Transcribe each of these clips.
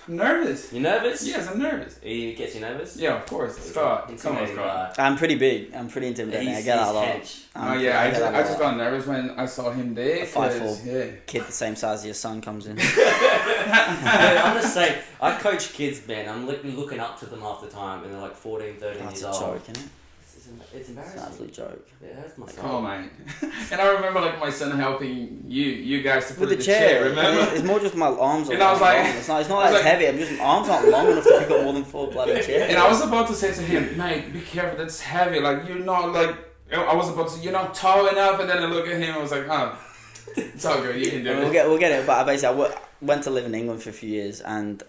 I'm nervous. You nervous? Yes, I'm nervous. He gets you nervous? Yeah, of course. Scott. Come on, Scott. I'm pretty big. I'm pretty intimidating. I get that a lot. I just got nervous when I saw him there. A 5'4" kid the same size as your son comes in. Yeah, I'm just saying, I coach kids, man. I'm looking up to them half the time, and they're like 14, 13 That's years a old. joke, isn't it? It's embarrassing. It's an absolute joke. It hurts my soul. Come on, mate. And I remember like my son helping you guys to put with the chair. Remember? It's more just my arms. And I was like, it's not that heavy. I'm just my arms aren't long enough to pick up more than 4 bloody chairs. And I was about to say to him, mate, be careful. That's heavy. Like you're not like. I was about to say you're not tall enough, and then I look at him. I was like, oh, it's all good. You can do it. We'll get it. But basically, I went to live in England for a few years, and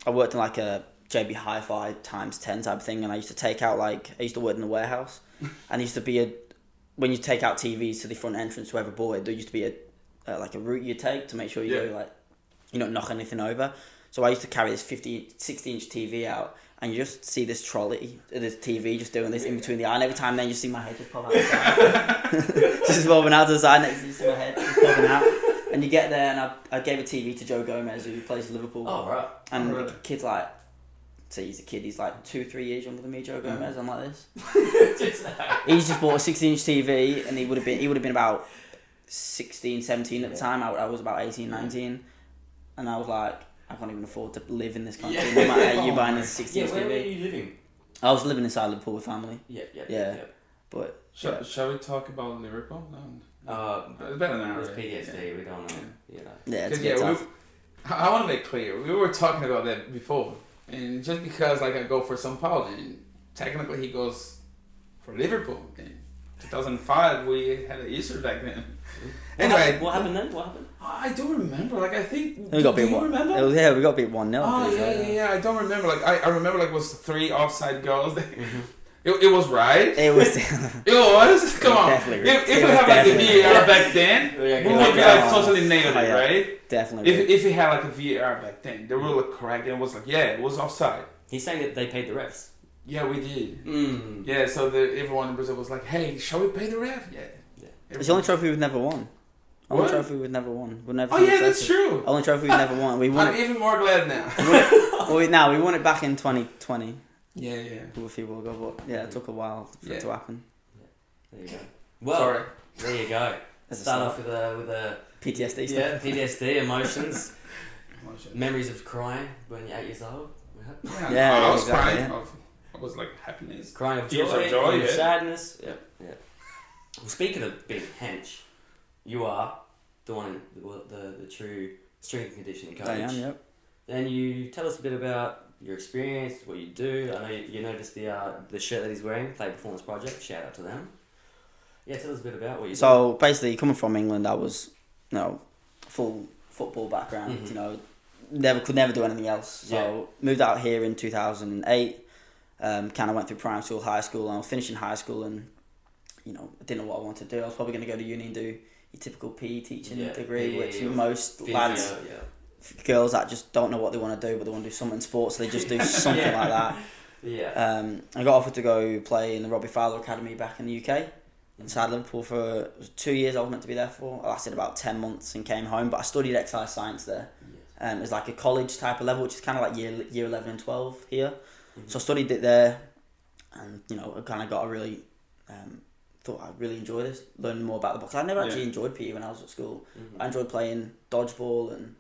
I worked in like a JB Hi-Fi times 10 type thing, and I used to take out I used to work in the warehouse, and there used to be when you take out TVs to the front entrance, whoever bought it, there used to be a route you take to make sure you don't knock anything over. So I used to carry this 60-inch TV out, and you just see this trolley, this TV just doing this in between the eye, and every time then you see my head just pop out the side. Just bobbing out to the side, next to you see my head just popping out. And you get there, and I gave a TV to Joe Gomez, who plays for Liverpool. Oh, right. And the kid's like, so he's a kid, he's like 2-3 years younger than me, Joe Gomez. I'm like this. He's just bought a 60-inch TV, and he would have been about 16, 17 at the time. I was about 18, 19, and I was like, I can't even afford to live in this country. No matter you buying this 60-inch TV. Where were you living? I was living inside Liverpool with family. Yeah. But shall we talk about Liverpool? It's better now. It's PTSD. We don't know. Yeah, it's tough. I want to make clear. We were talking about that before. And just because I go for São Paulo, and technically he goes for Liverpool. In 2005, we had an Easter back then. Anyway, what happened then? What happened? I don't remember. Like I think. We got beat 1. Remember? We got beat 1-0. Oh yeah. I don't remember. Like I remember like it was 3 offside goals. It was right. It was. It was. Come on. If we had like the VAR back then, we would be like totally nailed it, right? Definitely. If we had like a VAR back then, the rule was correct, and it was like it was offside. He's saying that they paid the refs. Yeah, we did. Yeah, so everyone in Brazil was like, "Hey, shall we pay the ref?" Yeah. It's the only trophy we've never won. Only trophy we've never won. Oh yeah, that's true. Only trophy we've never won. We won. I'm even more glad now. We won it back in 2020. Yeah. A few will go, but it took a while for it to happen. There you go. Well, sorry. There you go. Start off with a PTSD stuff. Yeah, PTSD, emotions. Memories of crying when you're 8 years old. Yeah, I was crying. I was like happiness. Crying of Tears joy, of joy, crying of sadness. Yeah. Well, speaking of being hench, you are the one, the true strength and conditioning coach. I am, yep. And you tell us a bit about your experience, what you do. I know you noticed the shirt that he's wearing, Play Performance Project. Shout out to them. Yeah, tell us a bit about what you do. So basically, coming from England, I was, full football background. Could never do anything else. So moved out here in 2008. Kind of went through primary school, high school, and I was finishing high school, and I didn't know what I wanted to do. I was probably going to go to uni and do your typical PE teaching degree, which most lads, girls that just don't know what they want to do, but they want to do something in sports, so they just do something like that. Yeah. I got offered to go play in the Robbie Fowler Academy back in the UK. Inside Liverpool for 2 years. I was meant to be there for. I lasted about 10 months and came home, but I studied exercise science there. It was like a college type of level, which is kind of like year 11 and 12 here. So I studied it there, and I kind of got a really thought I really enjoyed this, learning more about the box. I never actually enjoyed PE when I was at school. I enjoyed playing dodgeball and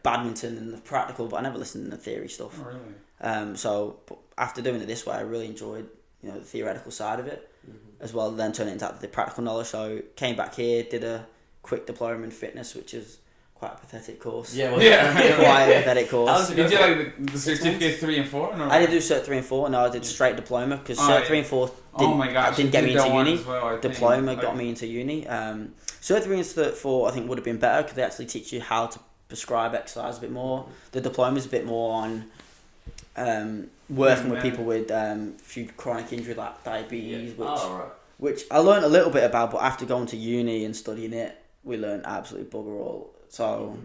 badminton and the practical, but I never listened to the theory stuff. Oh, really? But after doing it this way, I really enjoyed the theoretical side of it, as well. Then turning it into the practical knowledge. So came back here, did a quick diploma in fitness, which is quite a pathetic course. Yeah, quite a pathetic course. Did you like the certificate 3 and 4? No? I didn't do Cert 3 and 4. No, I did straight diploma because Cert 3 and 4 didn't get me into uni. Well, Diploma got me into uni. Cert 3 and Cert 4 I think would have been better because they actually teach you how to prescribe exercise a bit more. The diploma is a bit more on working with people with few chronic injury like diabetes, which I learned a little bit about, but after going to uni and studying it, we learned absolutely bugger all. So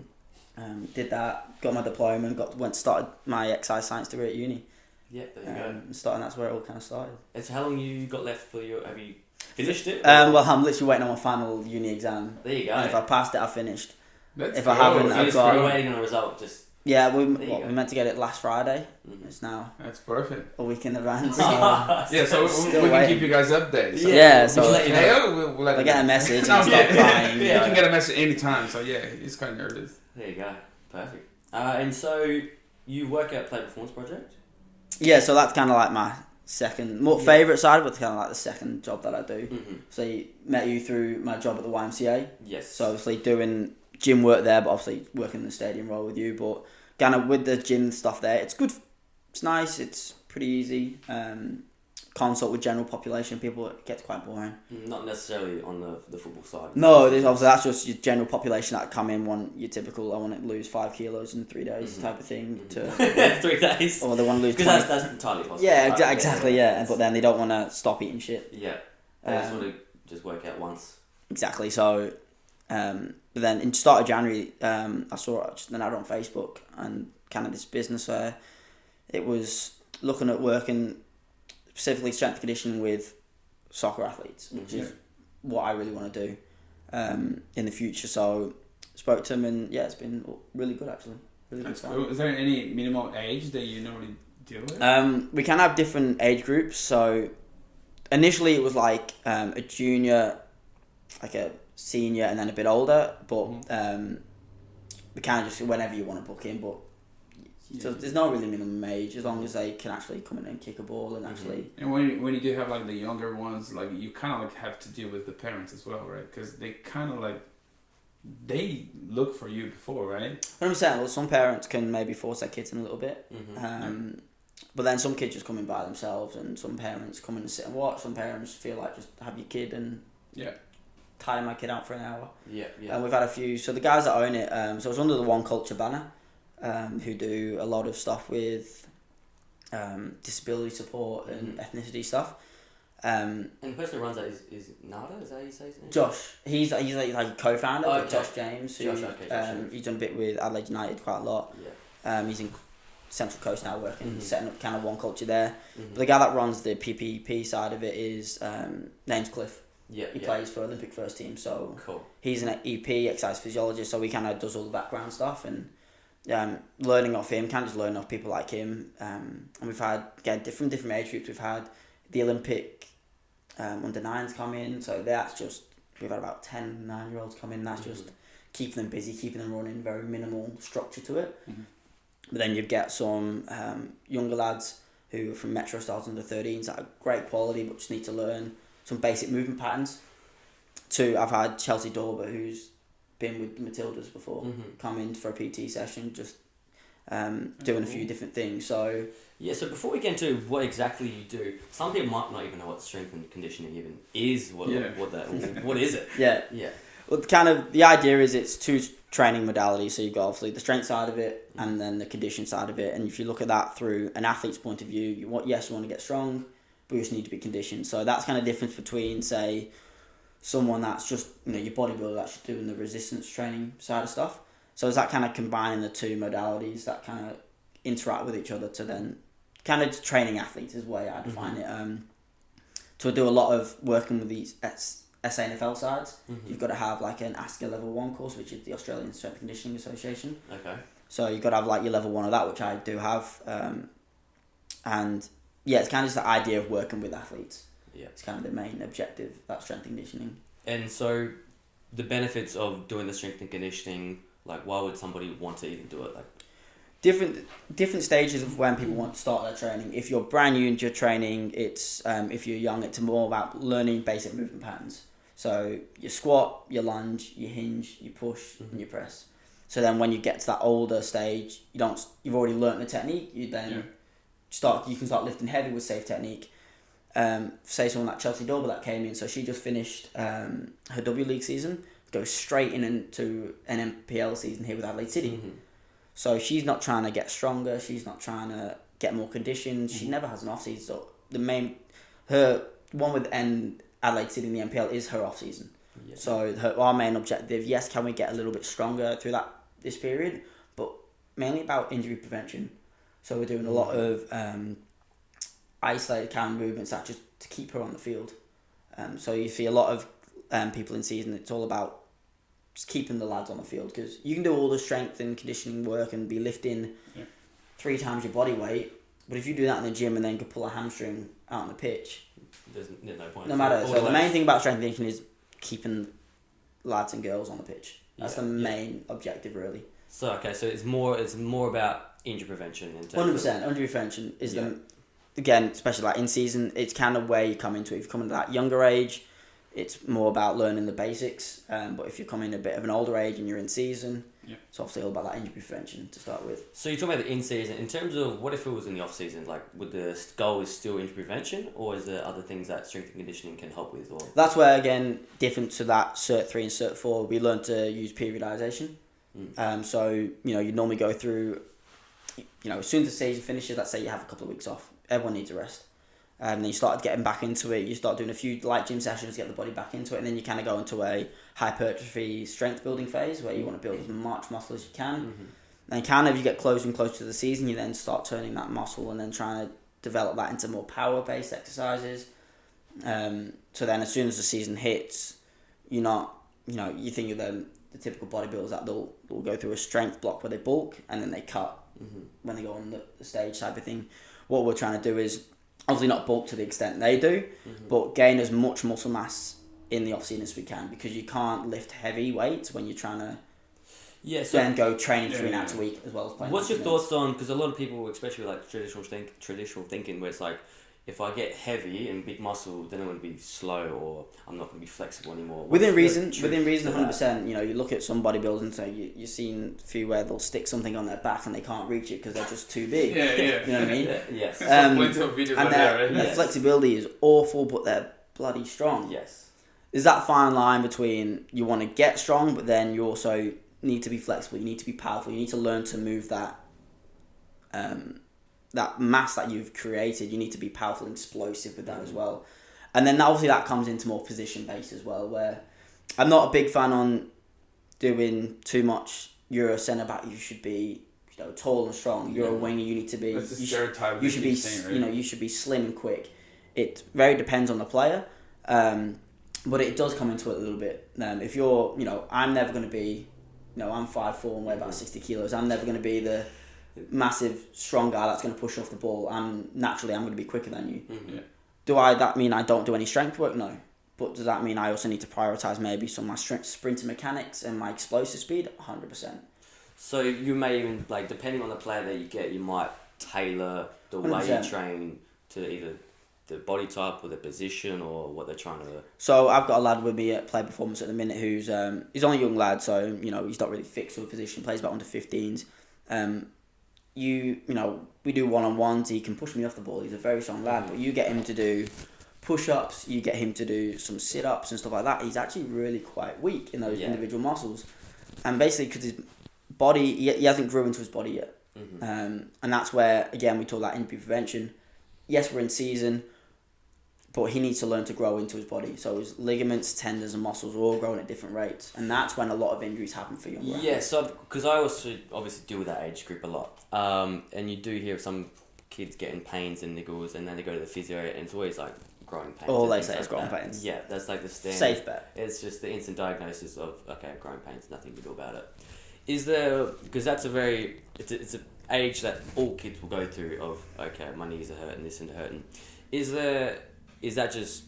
did that, got my diploma, and started my exercise science degree at uni. Yeah, there you go. That's where it all kind of started. And so how long you got left for your? Have you finished it? Well, I'm literally waiting on my final uni exam. There you go. And if I passed it, I finished. That's if I haven't, I've got. You're waiting on a result. Just Yeah, we There you go. meant to get it last Friday. Mhm. It's now That's perfect. a week in advance. Yeah, so we Still can waiting. keep you guys updated. So Yeah, we so can let you know. fail, we'll let I you get know. a message No, and start yeah. crying. You Yeah. can get a message anytime, so yeah, he's kind of nervous. There you go. Perfect. And so you work at Play Performance Project? Yeah, so that's kind of like my second, more Yeah. favourite side, but kind of like the second job that I do. Mm-hmm. So I met you through my job at the YMCA. Yes. So obviously doing gym work there, but obviously working in the stadium role with you. But kind of with the gym stuff there, it's good. It's nice. It's pretty easy. Consult with general population people, it gets quite boring. Not necessarily on the football side. No, there's obviously that's just your general population that come in, want your typical, I want to lose 5 kilos in 3 days Mhm. type of thing. Mhm. 3 days. Or they want to lose Because 20. that's entirely possible. Yeah, right? exactly, yeah. But then they don't want to stop eating shit. Yeah. They just Um, want to just work out once. Exactly. So, but then in start of January, I saw just an ad on Facebook and kind of this business where it was looking at working specifically strength and conditioning with soccer athletes, which Mhm. is what I really want to do in the future. So, spoke to them and yeah, it's been really good actually. Really That's good cool. Is there any minimum age that you normally deal with? We can have different age groups. So initially it was like a junior, like a senior, and then a bit older. But we kind of just whenever you want to book in. But so there's no really minimum age as long as they can actually come in and kick a ball and actually. And when you do have like the younger ones, like you kind of like have to deal with the parents as well, right? Because they kind of like they look for you before, right? 100%. Well, some parents can maybe force their kids in a little bit. Mm-hmm. But then some kids just come in by themselves, and some parents come in and sit and watch. Some parents feel like just have your kid and tire my kid out for an hour. Yeah, yeah. And we've had a few. So the guys that own it, so it's under the One Culture banner, who do a lot of stuff with disability support and ethnicity stuff. And the person who runs that is Nada, is that how you say his name? Josh, he's like a co-founder, Oh, but okay. Josh James, who Josh James. he's done a bit with Adelaide United quite a lot. Yeah. He's in Central Coast now working, Mhm. setting up kind of One Culture there. Mm-hmm. But the guy that runs the PPP side of it is name's Cliff. Yeah, He plays for Olympic first team, so Cool. he's an EP, exercise physiologist, so he kind of does all the background stuff and learning off him, kind of just learning off people like him. And we've had different age groups. We've had the Olympic under 9s come in, so that's just we've had about 10 9-year-olds come in. That's just keeping them busy, keeping them running. Very minimal structure to it. Mhm. But then you get some younger lads who are from Metro Stars under 13s that are great quality, but just need to learn some basic movement patterns. I've had Chelsea Dorber, who's been with the Matildas before, come in for a PT session, just doing a few different things. So Yeah, so before we get into what exactly you do, some people might not even know what strength and conditioning even is. What is it? yeah, Yeah. well, kind of the idea is it's two training modalities. So you've got obviously the strength side of it and then the condition side of it. And if you look at that through an athlete's point of view, you want to get strong, but you just need to be conditioned. So that's kind of difference between, say, someone that's just your bodybuilder that's just doing the resistance training side of stuff. So is that kind of combining the two modalities that kind of interact with each other to then kind of training athletes is the way I define it. So I do a lot of working with these SANFL sides. You've got to have like an ASCA level 1 course, which is the Australian Strength and Conditioning Association. Okay. So you've got to have like your level 1 of that, which I do have. And yeah, it's kind of just the idea of working with athletes. Yeah. It's kind of the main objective, that strength and conditioning. And so the benefits of doing the strength and conditioning, like why would somebody want to even do it? Like Different stages of when people want to start their training. If you're brand new into your training, it's if you're young, it's more about learning basic movement patterns. So your squat, your lunge, your hinge, your push, and your press. So then when you get to that older stage, you've already learnt the technique. You then you can start lifting heavy with safe technique. Say someone like Chelsea Dorber that came in, so she just finished her W League season, goes straight into an MPL season here with Adelaide City. So she's not trying to get stronger. She's not trying to get more conditioned. She never has an off season. So her one with Adelaide City in the MPL is her off season. Yeah. So our main objective, yes, can we get a little bit stronger through this period, but mainly about injury prevention. So we're doing a lot of isolated counter movements that just to keep her on the field. So you see a lot of people in season. It's all about just keeping the lads on the field, because you can do all the strength and conditioning work and be lifting 3 times your body weight, but if you do that in the gym and then could pull a hamstring out on the pitch, there's no point. no matter. So the main thing about strength and conditioning is keeping lads and girls on the pitch. That's the main objective, really. So so it's more about injury prevention. 100%. Injury prevention is again, especially like in season, it's kind of where you come into it. If you come into that younger age, it's more about learning the basics. But if you're coming a bit of an older age and you're in season, it's obviously all about that injury prevention to start with. So you're talking about the in season. In terms of what if it was in the off season? Like, would the goal is still injury prevention, or is there other things that strength and conditioning can help with? Or that's where, again, different to that Cert 3 and Cert 4, we learn to use periodization. So you normally go through. As soon as the season finishes, let's say you have a couple of weeks off, everyone needs a rest. Then you start getting back into it, you start doing a few light gym sessions to get the body back into it, and then you kind of go into a hypertrophy strength building phase where you want to build as much muscle as you can. And kind of you get closer and closer to the season, you then start turning that muscle and then trying to develop that into more power-based exercises. So then as soon as the season hits, you're not, you think of the typical bodybuilders that they'll go through a strength block where they bulk and then they cut when they go on the stage type of thing. What we're trying to do is obviously not bulk to the extent they do, but gain as much muscle mass in the off season as we can, because you can't lift heavy weights when you're trying to then go training 3 nights a week as well as playing. What's your thoughts on, because a lot of people, especially like traditional thinking, where it's like, if I get heavy and big muscle, then I'm going to be slow, or I'm not going to be flexible anymore. Within reason, 100%. You look at some bodybuilders and say you've seen a few where they'll stick something on their back and they can't reach it because they're just too big. You know what I mean? Yes. And their flexibility is awful, but they're bloody strong. Yes. There's that fine line between you want to get strong, but then you also need to be flexible. You need to be powerful. You need to learn to move that. That mass that you've created, you need to be powerful and explosive with that as well. And then obviously that comes into more position based as well, where I'm not a big fan on doing too much. You're a centre back, you should be tall and strong. You're a winger, you need to be. That's the stereotype. You should be you should be slim and quick. It very depends on the player, but it does come into it a little bit. If you're I'm never going to be, I'm 5'4" and weigh about 60 kilos. I'm never going to be the massive strong guy that's going to push off the ball. I'm going to be quicker than you. That mean I don't do any strength work? No. But does that mean I also need to prioritise maybe some of my sprinting mechanics and my explosive speed? 100%. So you may even, depending on the player that you get, you might tailor the way 100%. you train to either the body type or the position or what they're trying to. So I've got a lad with me at Play Performance at the minute who's he's only a young lad, so he's not really fixed to a position. Plays about under 15s. We do one-on-ones. He can push me off the ball. He's a very strong lad, but you get him to do push-ups, you get him to do some sit-ups and stuff like that. He's actually really quite weak in those individual muscles, and basically because his body, he hasn't grew into his body yet. And that's where again we talk about injury prevention. Yes, we're in season, but he needs to learn to grow into his body. So his ligaments, tendons and muscles are all growing at different rates. And that's when a lot of injuries happen for young guys. Yeah, so because I also obviously deal with that age group a lot. And you do hear of some kids getting pains and niggles, and then they go to the physio and it's always like growing pains. All they say is growing pains. Yeah, that's like the standard. Safe bet. It's just the instant diagnosis of, okay, growing pains, nothing to do about it. Is there, because that's it's a age that all kids will go through of, okay, my knees are hurting, this and hurting. Is that just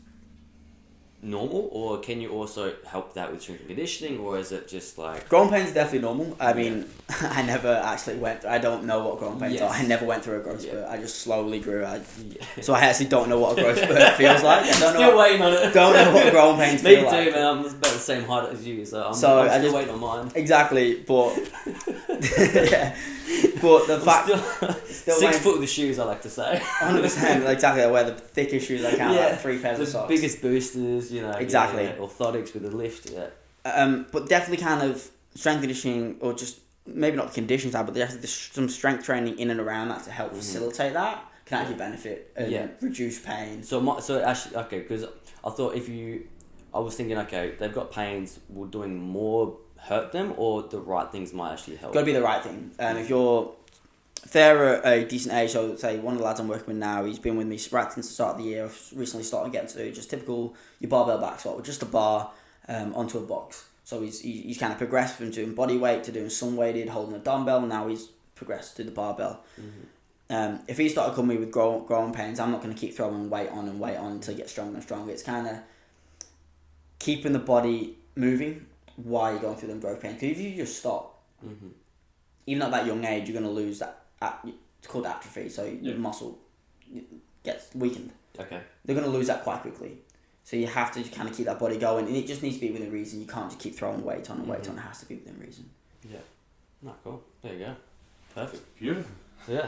normal, or can you also help that with strength and conditioning, or is it just like... Growing pains is definitely normal. I mean, I never actually I don't know what growing pains are. I never went through a growth spurt. I just slowly grew. So I actually don't know what a growth spurt feels like. I don't still waiting on it. Don't know what growing pains feel like. Me too, man. I'm about the same height as you, so I'm still waiting on mine. Exactly, but... yeah. But the fact... Still 6 foot with the shoes, I like to say. 100%, exactly. I wear the thickest shoes I can, like 3 pairs of socks. The biggest boosters, Exactly. Orthotics with the lift, But definitely kind of strength conditioning, or just maybe not the condition side, but there's some strength training in and around that to help facilitate that can actually benefit and reduce pain. So actually, okay, because I thought I was thinking, okay, they've got pains, will doing more hurt them, or the right things might actually help? Got to be the right thing. If they're a decent age, so say one of the lads I'm working with now, he's been with me right since the start of the year. I've recently started getting to do just typical your barbell back squat with just a bar onto a box. So he's kind of progressed from doing body weight to doing some weighted, holding a dumbbell. Now he's progressed to the barbell. If he started coming with growing pains, I'm not going to keep throwing weight on until he gets stronger and stronger. It's kind of keeping the body moving while you're going through them growth pains. Because if you just stop, even at that young age, you're going to lose that. It's called atrophy. So your muscle gets weakened. Okay. They're going to lose that quite quickly. So you have to kind of keep that body going, and it just needs to be within reason. You can't just keep throwing weight on and weight on. It has to be within reason. Yeah. No, cool. There you go. Perfect. Beautiful. Yeah.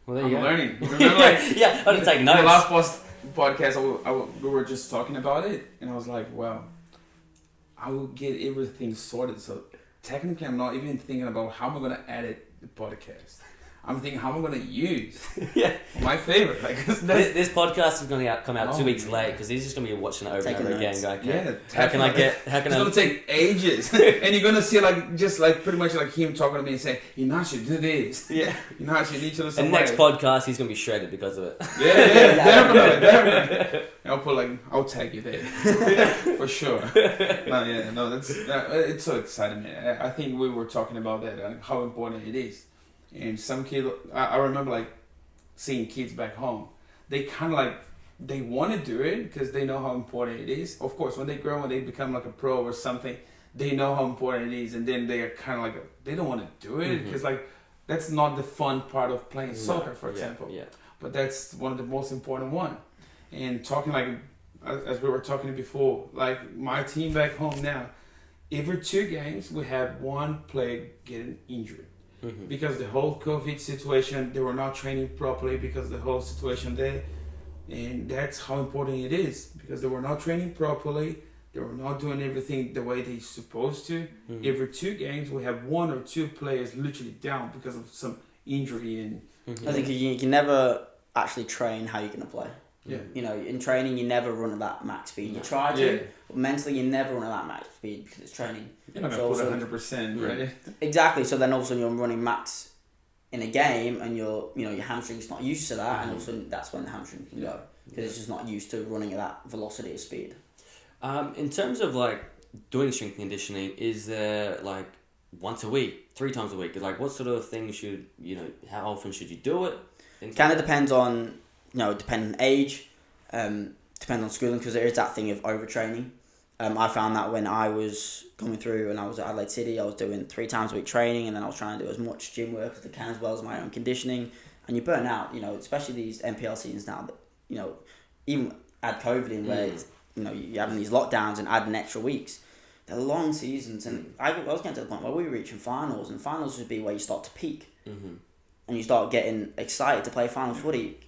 Well, there you go. I'm learning. Remember, like, yeah, I didn't take notes. The last podcast, we were just talking about it, and I was like, wow, I will get everything sorted. So technically, I'm not even thinking about how am I going to edit the podcast. I'm thinking how am I going to use my favorite. Like this podcast is going to come out 2 weeks late because he's just going to be watching it over and over again. Go, okay, how can I get? How can it's going to take ages, and you're going to see just pretty much like him talking to me and saying, "You know, I should do this. Yeah, you know, I should need to listen." And next podcast, he's going to be shredded because of it. Yeah, definitely. I'll tag you there for sure. It's so exciting, man. I think we were talking about that, how important it is. And some kid, I remember like seeing kids back home. They kind of they want to do it because they know how important it is. Of course, when they grow and they become like a pro or something, they know how important it is, and then they are kind of they don't want to do it because that's not the fun part of playing soccer, for example. Yeah. But that's one of the most important one. And talking as we were talking before, like my team back home now, every 2 games we have one player getting injured. Because the whole COVID situation, they were not training properly because the whole situation there. And that's how important it is. Because they were not training properly. They were not doing everything the way they're supposed to. Every 2 games, we have 1 or 2 players literally down because of some injury. And I think you can never actually train how you're going to play. Yeah. You know, in training, you never run at that max speed. You try to, but mentally, you never run at that max speed because it's training. You're not going to put 100%, right? Exactly. So then all of a sudden, you're running max in a game, and your hamstring's not used to that, and all of a sudden, that's when the hamstring can go because it's just not used to running at that velocity of speed. In terms of doing strength conditioning, is there once a week, 3 times a week? What sort of things should how often should you do it? Kind of depends on. Depending on age, depending on schooling, because there is that thing of overtraining. I found that when I was coming through and I was at Adelaide City, I was doing 3 times a week training, and then I was trying to do as much gym work as I can, as well as my own conditioning. And you burn out, especially these NPL seasons now. That even add COVID in where you're having these lockdowns and adding extra weeks. They're long seasons, and I was getting to the point where we were reaching finals, and finals would be where you start to peak, and you start getting excited to play finals footy.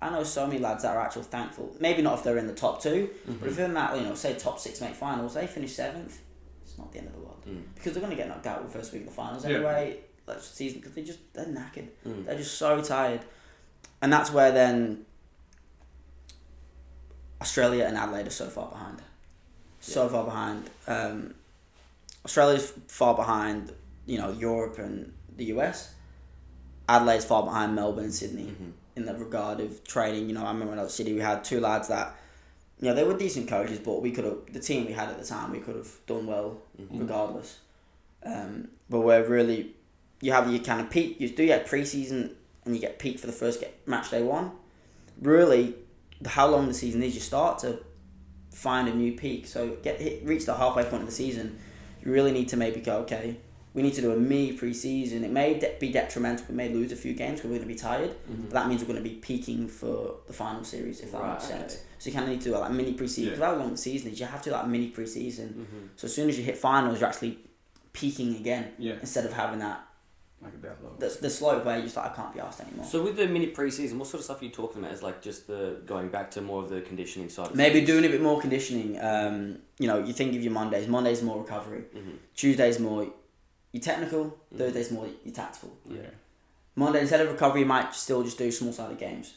I know so many lads that are actually thankful. Maybe not if they're in the top 2, but if they're in that, say top 6 make finals, they finish 7th. It's not the end of the world because they're going to get knocked out in the first week of the finals anyway. Season because they're knackered. They're just so tired, and that's where then Australia and Adelaide are so far behind. So far behind. Australia's far behind. Europe and the US. Adelaide's far behind Melbourne and Sydney. In that regard of training, I remember when I was at City, we had 2 lads that, they were decent coaches, but the team we had at the time, we could have done well regardless. But we're really, you have your kind of peak, you do get preseason and you get peak for the first match day 1. Really, how long the season is, you start to find a new peak. So reach the halfway point of the season, you really need to maybe go, okay, we need to do a mini pre-season. It may be detrimental. We may lose a few games because we're going to be tired. But that means we're going to be peaking for the final series, if that makes sense. Okay. So you kind of need to do that mini pre-season. Because how long the season is, you have to do that mini pre-season. So as soon as you hit finals, you're actually peaking again. Instead of having that the slope where you're just I can't be asked anymore. So with the mini pre-season, what sort of stuff are you talking about? Is just the going back to more of the conditioning side? Maybe doing a bit more conditioning. You think of your Mondays. Mondays more recovery. Tuesdays more your technical, Thursday's more your tactical. Monday, instead of recovery, you might still just do small-sided games.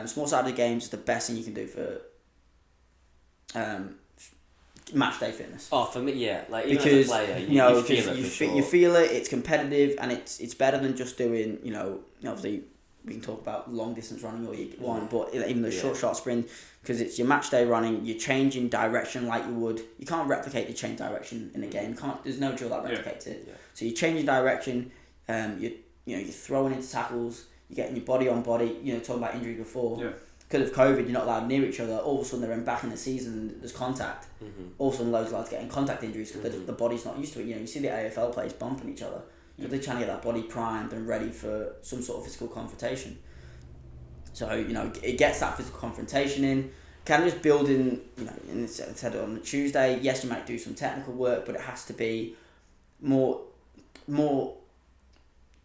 Small-sided games is the best thing you can do for match day fitness. Oh, for me, yeah. Even because as a player, you feel it. You feel it. It's competitive, and it's better than just doing obviously we can talk about long distance running all you want, but even the short sprint, because it's your match day running, you're changing direction like you would. You can't replicate the change direction in a game. There's no drill that replicates it. Yeah. So you're changing direction. You're throwing into tackles. You're getting your body on body. Talking about injury before. Yeah. Because of COVID, you're not allowed near each other. All of a sudden, they're back in the season. There's contact. All of a sudden, loads of lads getting contact injuries because the body's not used to it. You see the AFL players bumping each other. They're trying to get that body primed and ready for some sort of physical confrontation. So, it gets that physical confrontation in. Kind of just building, and it's said on a Tuesday, yes, you might do some technical work, but it has to be more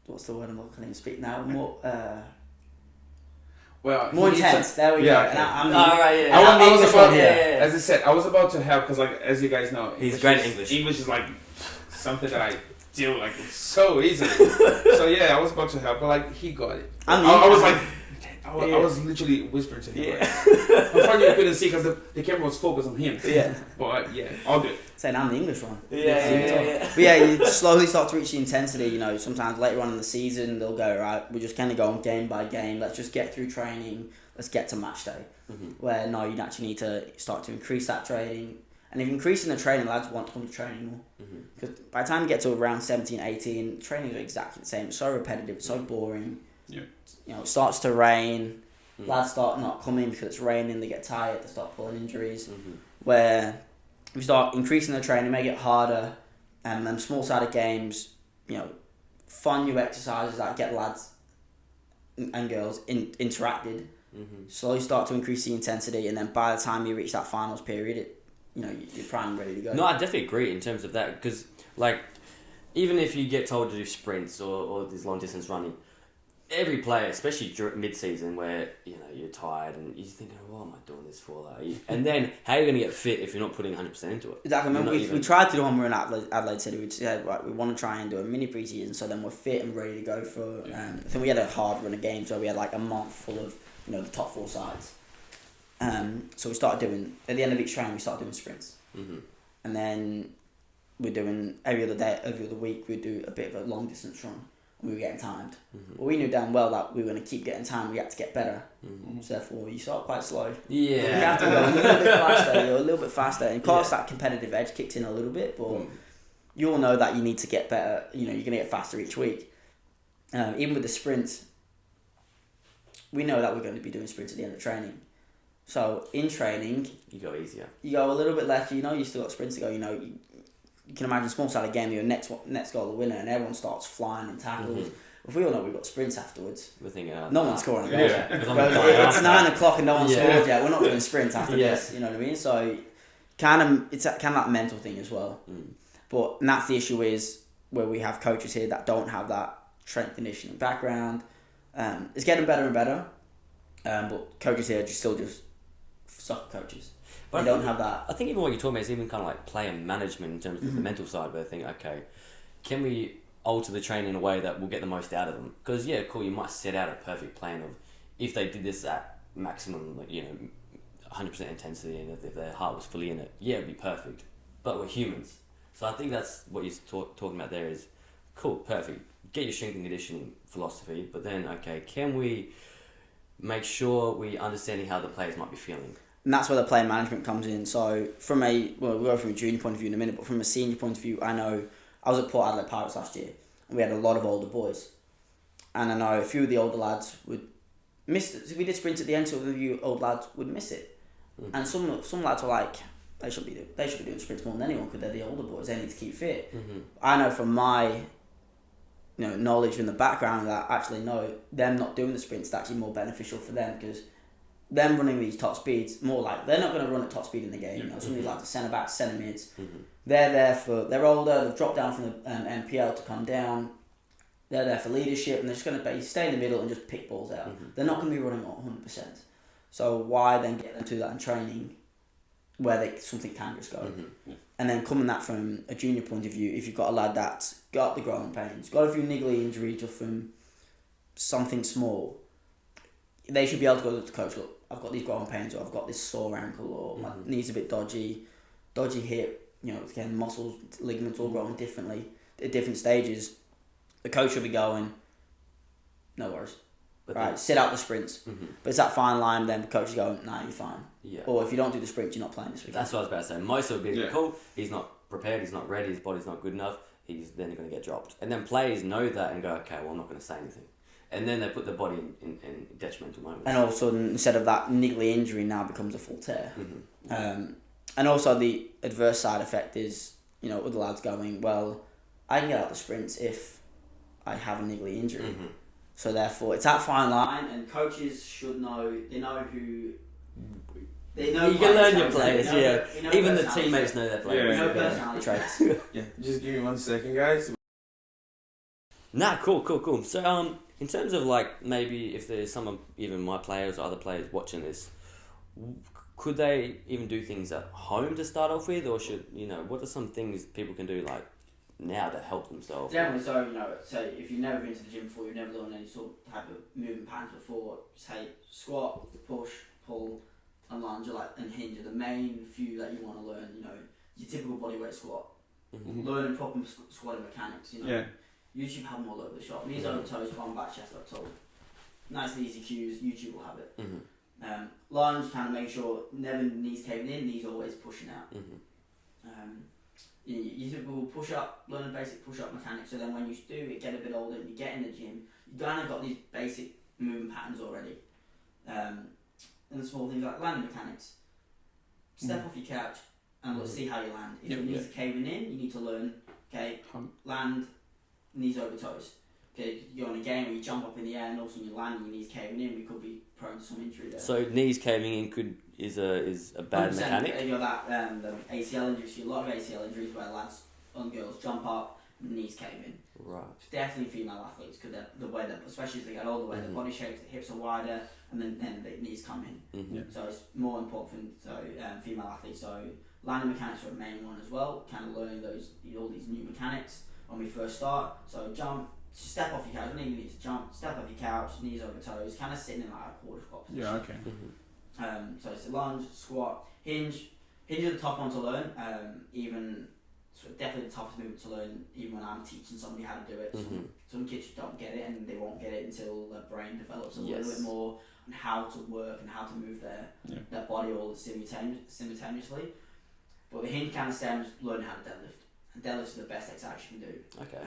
what's the word I'm not going to speak now? More intense. There we go. Okay. As I said, I was about to help because, as you guys know, he's great at English. English is something that I deal so easily. So I was about to help, but he got it. I was literally whispering to him. Unfortunately, you couldn't see because the camera was focused on him. But all good. Saying I'm the English one. But you slowly start to reach the intensity. Sometimes later on in the season, they'll go, right, we're just kind of going game by game. Let's just get through training. Let's get to match day. Where now you actually need to start to increase that training. And if increasing the training, lads want to come to training more. Because by the time you get to around 17, 18, training is exactly the same. It's so repetitive. It's so boring. Yeah. It starts to rain. Lads start not coming because it's raining. They get tired. They start pulling injuries. Where we start increasing the training, make it harder, and then small-sided games, fun new exercises that get lads and girls interacted. Slowly start to increase the intensity, and then by the time you reach that finals period, you're primed and ready to go. No, I definitely agree in terms of that because, even if you get told to do sprints or this long distance running, every player, especially during mid-season where you're tired and you're thinking, what am I doing this for? And then how are you going to get fit if you're not putting 100% into it? Exactly. We tried to do when we were in Adelaide City. We said, right, we want to try and do a mini pre-season so then we're fit and ready to go for... I think we had a hard run of games where we had a month full of the top 4 sides. So we started doing... At the end of each training, we started doing sprints. And then we're doing... Every other week, we'd do a bit of a long distance run. We were getting timed. But we knew damn well that we were going to keep getting timed. We had to get better. So therefore, you start quite slow. Yeah. You have to go a little bit faster. You're a little bit faster. And of course, that competitive edge kicks in a little bit. But you all know that you need to get better. You're going to get faster each week. Even with the sprints, we know that we're going to be doing sprints at the end of training. So in training... You go easier. You go a little bit less. You still got sprints to go. You can imagine a small-sided game, your next goal the winner, and everyone starts flying and tackles. If we all know we've got sprints afterwards, we're thinking, no one's scoring a goal yet. It's 9 o'clock and no one's scored yet. We're not doing sprints after this, you know what I mean? So it's kind of that mental thing as well. And that's the issue is where we have coaches here that don't have that strength conditioning background. It's getting better and better, but coaches here are still just soccer coaches. But they don't have that. I think even what you're talking about is even kind of player management in terms of the mental side, where I think, okay, can we alter the training in a way that will get the most out of them? Because, cool, you might set out a perfect plan of if they did this at maximum, 100% intensity, and if their heart was fully in it, it'd be perfect. But we're humans. So I think that's what you're talking about there is, cool, perfect. Get your strength and conditioning philosophy, but then, okay, can we make sure we understanding how the players might be feeling? And that's where the player management comes in. So we'll go from a junior point of view in a minute, but from a senior point of view, I know I was at Port Adelaide Pirates last year, and we had a lot of older boys. And I know a few of the older lads would miss it. So we did sprints at the end, so a few old lads would miss it. And some lads were like, they should be doing sprints more than anyone because they're the older boys. They need to keep fit. I know from my knowledge in the background that actually them not doing the sprints is actually more beneficial for them because them running these top speeds, more like they're not going to run at top speed in the game. Some of these like the centre backs, centre mids, they're older. They've dropped down from the NPL to come down. They're there for leadership, and they're just going to stay in the middle and just pick balls out. They're not going to be running at 100%. So why then get them to that in training, where something can just go, and then coming that from a junior point of view, if you've got a lad that's got the growing pains, got a few niggly injuries just from something small, they should be able to go to the coach, look, I've got these growing pains, or I've got this sore ankle, or my knee's a bit dodgy hip, again, muscles, ligaments all growing differently at different stages. The coach will be going, no worries. right, sit out the sprints. But it's that fine line. Then the coach is going, "Nah, you're fine." Yeah. Or if you don't do the sprint, you're not playing this weekend. That's what I was about to say. Most of it would be cool. He's not prepared. He's not ready. His body's not good enough. He's then going to get dropped. And then players know that and go, okay, well, I'm not going to say anything. And then they put the body in detrimental moments. And all of a sudden, instead of that niggly injury, now becomes a full tear. And also the adverse side effect is, you know, other lads going, well, I can get out the sprints if I have a niggly injury. So therefore, it's that fine line, and coaches should know. They know who. They know you can learn your players, Even the personality teammates know their players. They know personality traits. Just give me 1 second, guys. Nah, cool. So, in terms of like maybe if there's someone, even my players or other players watching this, could they even do things at home to start off with, or should what are some things people can do like now to help themselves? Generally, so say if you've never been to the gym before, you've never done any sort of type of movement patterns before, say squat, push, pull, and lunge, and hinge are the main few that you want to learn. Your typical bodyweight squat, learning proper squatting mechanics. YouTube have them all over the shop. Knees over toes, one back, chest up, toe. Nice and easy cues. YouTube will have it. Lunge, kind of make sure never knees caving in, knees always pushing out. You typical push up, learn basic push up mechanics. So then when you do it, get a bit older, and you get in the gym, you kind of got these basic movement patterns already. And the small things like landing mechanics. Step off your couch and let's see how you land. If your knees are caving in, you need to learn. Okay, land. Knees over toes. Okay, you're on a game where you jump up in the air and all of a sudden you land and your knees caving in, we could be prone to some injury there. So knees caving in is a bad mechanic? You're that the ACL injuries, a lot of ACL injuries where lads and girls jump up and the knees cave in. Right. It's definitely female athletes because the way that, especially as they get older, where the body shape, the hips are wider and then the knees come in. So it's more important for female athletes. So landing mechanics are a main one as well, kind of learning all these new mechanics when we first start. So jump, step off your couch. You don't even need to jump. Step off your couch, knees over toes, kind of sitting in like a quarter squat position. Yeah, okay. So it's a lunge, squat, hinge. Hinge is the top one to learn. Definitely the toughest movement to learn. Even when I'm teaching somebody how to do it, some kids just don't get it, and they won't get it until their brain develops a little bit more on how to work and how to move their body all simultaneously. But the hinge kind of stems learning how to deadlift. Deadlifts are the best exercise you can do. Okay.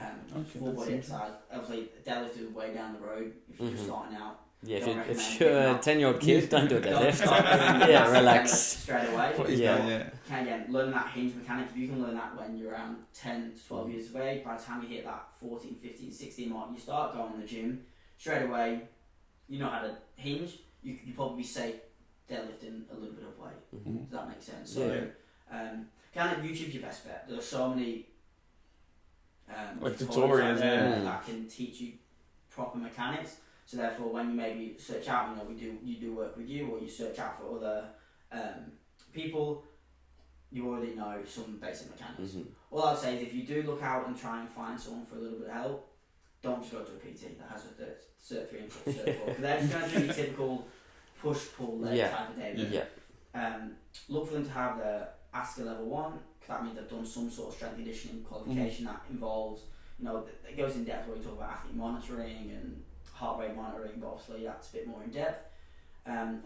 Full body exercise. Obviously, deadlift is way down the road if you're just starting out. Yeah, if you're a 10-year-old kid, don't do a deadlift. Relax. Straight away. Again, learning that hinge mechanic, if you can learn that when you're around 10 to 12 years of age, by the time you hit that 14, 15, 16 mark, you start going to the gym, straight away, you know how to hinge, you probably be safe deadlifting a little bit of weight. Does that make sense? So, kind of YouTube's your best bet. There are so many tutorials that can teach you proper mechanics. So therefore, when you maybe search out, you do work with you, or you search out for other people, you already know some basic mechanics. All I'd say is if you do look out and try and find someone for a little bit of help, don't just go to a PT that has a Cert 3 and Cert 4. Because they're just going to do your typical push-pull leg type of day. Look for them to have their ASCA level 1, because that means they've done some sort of strength conditioning qualification that involves, it goes in depth where you talk about athlete monitoring and heart rate monitoring, but obviously that's a bit more in depth.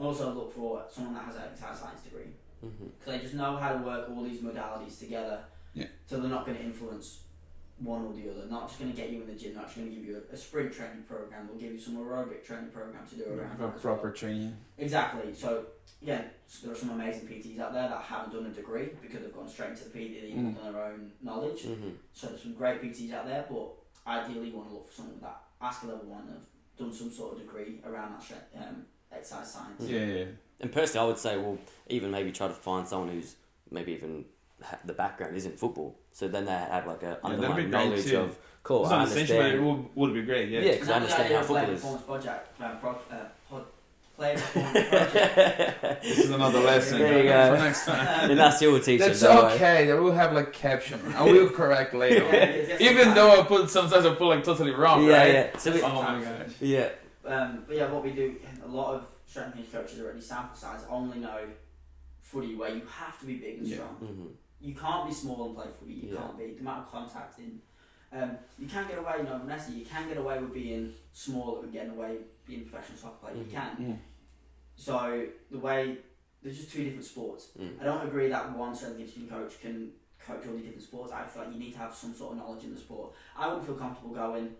Also look for someone that has an exercise science degree, because they just know how to work all these modalities together, so they're not going to influence one or the other. Not just going to get you in the gym, not just going to give you a sprint training program, they'll give you some aerobic training program to do around that. Proper training. Exactly. So again, there are some amazing PTs out there that haven't done a degree because they've gone straight to the PT, they've even done their own knowledge. So there's some great PTs out there, but ideally you want to look for someone that ASCA level 1 have done some sort of degree around that exercise science. And personally, I would say, even maybe try to find someone who's maybe even the background isn't football, so then they have like a underlying knowledge of. Cool, I understand. It would be great. Yeah, because I understand how football is. Player performance project. This is another lesson. There you go. For next time. And that's your teacher. That's okay. They will have like caption. I will correct later. Even though I put like totally wrong, right? So oh my gosh. Yeah. But what we do, a lot of strength and conditioning coaches already sample size only know footy where you have to be big and strong. You can't be small and play footy. You can't be. The amount of contact in You can get away, Vanessa, you can get away with being smaller and getting away being a professional soccer player. You can. So there's just two different sports. I don't agree that one strength and conditioning coach can coach all the different sports. I feel like you need to have some sort of knowledge in the sport. I wouldn't feel comfortable going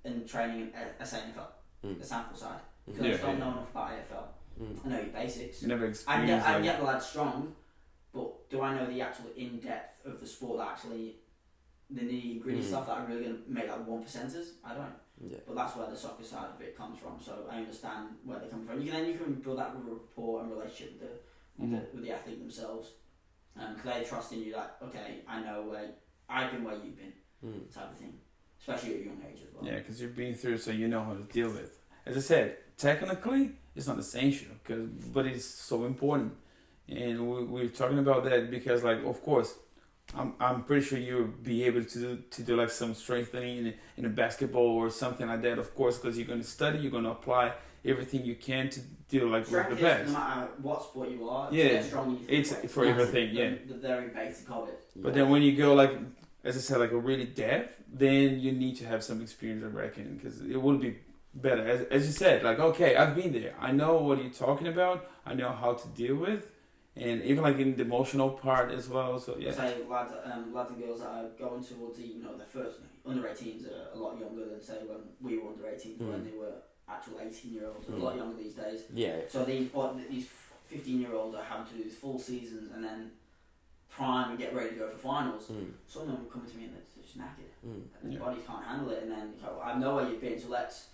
and training a SANFL, the sample side, because I just don't know enough about AFL. I know your basics. You never I experienced get the lads strong, but do I know the actual in-depth of the sport that actually, the nitty-gritty stuff that are really going to make like 1%ers? I don't. Yeah. But that's where the soccer side of it comes from, so I understand where they come from. You can build that rapport and relationship with the athlete themselves, because they trust in you that, okay, I know where I've been, where you've been, type of thing, especially at a young age as well. Yeah, because you're being through, so you know how to deal with. As I said, technically it's not essential, but it's so important, and we're talking about that because, like, of course, I'm pretty sure you'll be able to do like some strengthening in a basketball or something like that, of course, because you're going to study, you're going to apply everything you can to deal like with the best. No matter what sport you are, yeah, strong it's for everything. Yeah, the very basic of it. But then when you go like, as I said, like a really depth, then you need to have some experience, I reckon, because it will be better. As you said, like, okay, I've been there. I know what you're talking about. I know how to deal with. And even like in the emotional part as well, so yeah. Say lads and girls that are going towards the first under 18s are a lot younger than say when we were under 18s when they were actual 18-year-olds. A lot younger these days. Yeah. So these 15-year-olds are having to do these full seasons and then prime and get ready to go for finals. Some of them are coming to me and they're just knackered. And their bodies can't handle it. And then I know where you've been, so let's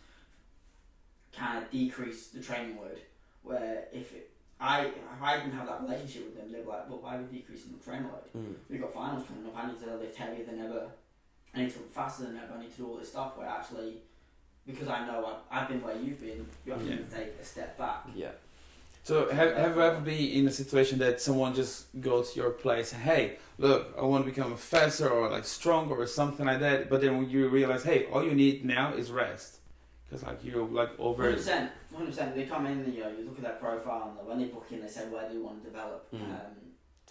kind of decrease the training load. Where if I didn't have that relationship with them, they'd be like, well, why are we decreasing the training load? We've got finals coming up, I need to lift heavier than ever, I need to look faster than ever, I need to do all this stuff, where actually, because I know I've been where you've been, you have to take a step back. Yeah. So have you ever been in a situation that someone just goes to your place and, hey, look, I want to become faster or like stronger or something like that, but then when you realize, hey, all you need now is rest. Because like you're like over 100%. They come in, you look at their profile, and when they book in, they say where they want to develop.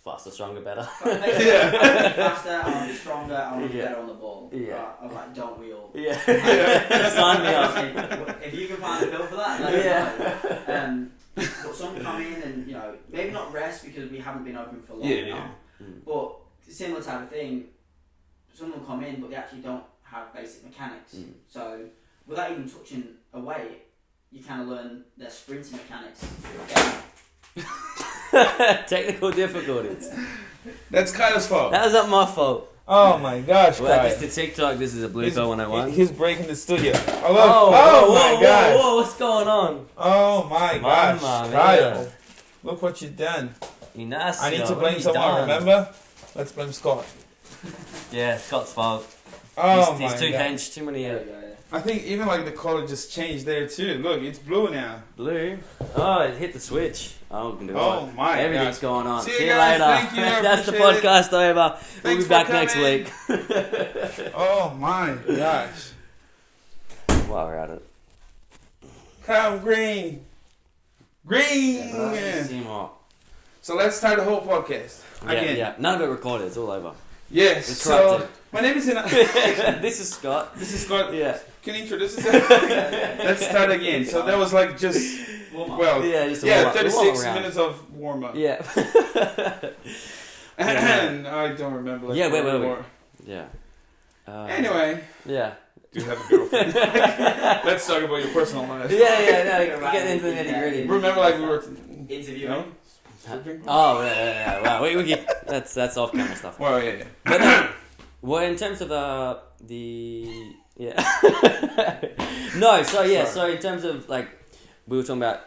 Faster, stronger, better. Faster, I want to be stronger, I want to be better on the ball. Yeah. I'm like, don't we all? Yeah. Sign me up. If you can find a bill for that, let me know. But some come in and, maybe not rest because we haven't been open for long enough. But similar type of thing, some will come in, but they actually don't have basic mechanics. So without even touching a weight, you kind of learn their sprinting mechanics. Technical difficulties. That's Kyle's fault. That was not my fault. Oh my gosh, Well, Kyle. this is TikTok. This is a Blue Pill 101. He's breaking the studio. Oh my gosh. Whoa, what's going on? Oh my gosh, Mamma Kyle. mia. Look what you've done. Ignacio, I need to what blame have you someone, done? remember? Let's blame Scott. Yeah, Scott's fault. Oh He's my too God. hench, too many. I think even like the color just changed there too. Look, it's blue now. Blue. Oh, it hit the switch. Oh, my everything's gosh. going on. See See you you guys. later. Thank you. I That's the appreciate podcast over. We'll Thanks be back for next coming. week. Oh my gosh. While we're at it. Come green. Green. See more. So let's start the whole podcast again. Yeah. None of it recorded. It's all over. Yes. It's So corrupted. my name is This is Scott. This is Scott. Yeah. Can you introduce yourself? Let's start again. So that was like just Just a warm-up. 36 minutes of warm up. Yeah. I don't remember. Like, wait. anymore. Yeah. Anyway. Yeah. Do you have a girlfriend? Let's talk about your personal life. No, get into the nitty gritty. Remember, like we were interviewing. Oh, yeah. Wow, we keep, that's off camera stuff. Well, yeah. But no, well, in terms of so in terms of like we were talking about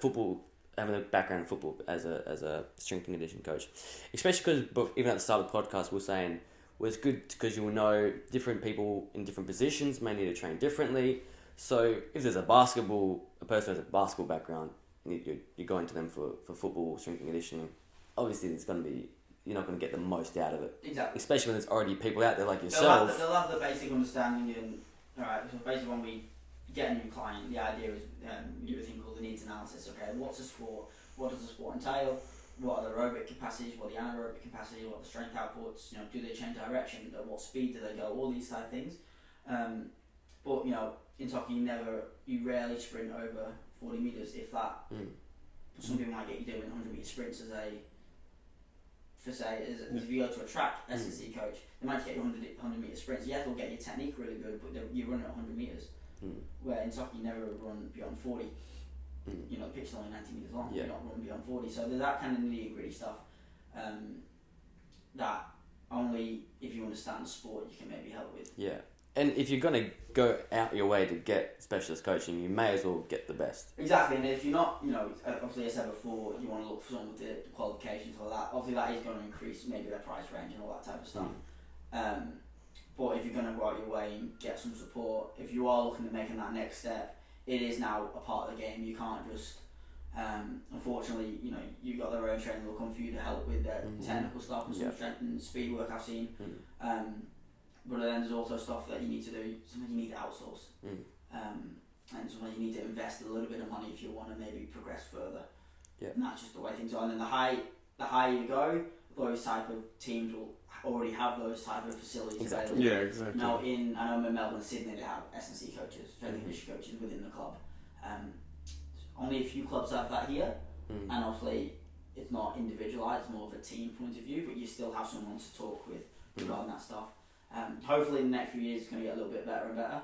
football, having a background in football as a strength and conditioning coach, especially because even at the start of the podcast we were saying it's good because you will know different people in different positions may need to train differently. So if there's a person who has a basketball background, you're going to them for football strength and conditioning. Obviously, you're not going to get the most out of it. Exactly. Especially when there's already people out there like yourself. They'll have the basic understanding. Alright, so basically when we get a new client, the idea is you do a thing called the needs analysis. Okay, what's a sport? What does a sport entail? what are their aerobic capacities, what are the anaerobic capacity, what are the strength outputs, do they change direction, at what speed do they go, all these type of things. But in soccer you rarely sprint over 40 metres, if that. Some people might get you doing 100 metre sprints as if you go to a track S&C coach, they might get you 100 metre sprints. Yeah, they'll get your technique really good, but you run at 100 metres. Where in soccer you never run beyond 40. The pitch is only 90 metres long. You're not running beyond 40. So there's that kind of nitty gritty stuff that only if you understand the sport you can maybe help with. Yeah. And if you're going to go out your way to get specialist coaching, you may as well get the best. Exactly, and if you're not, obviously I said before, you want to look for someone with the qualifications for that. Obviously that is going to increase maybe their price range and all that type of stuff. But if you're going to go out your way and get some support, if you are looking at making that next step, it is now a part of the game. You can't just, unfortunately, you've got their own training will come for you to help with their technical stuff and some strength and speed work I've seen. But then there's also stuff that you need to do, something you need to outsource. And sometimes you need to invest a little bit of money if you want to maybe progress further. Yeah. And that's just the way things are. And then the higher you go, those type of teams will already have those type of facilities available. Yeah, exactly. Now I know in Melbourne and Sydney they have S&C coaches, strength and conditioning coaches within the club. Only a few clubs have that here, and obviously it's not individualised, it's more of a team point of view, but you still have someone to talk with regarding that stuff. Hopefully in the next few years it's going to get a little bit better and better,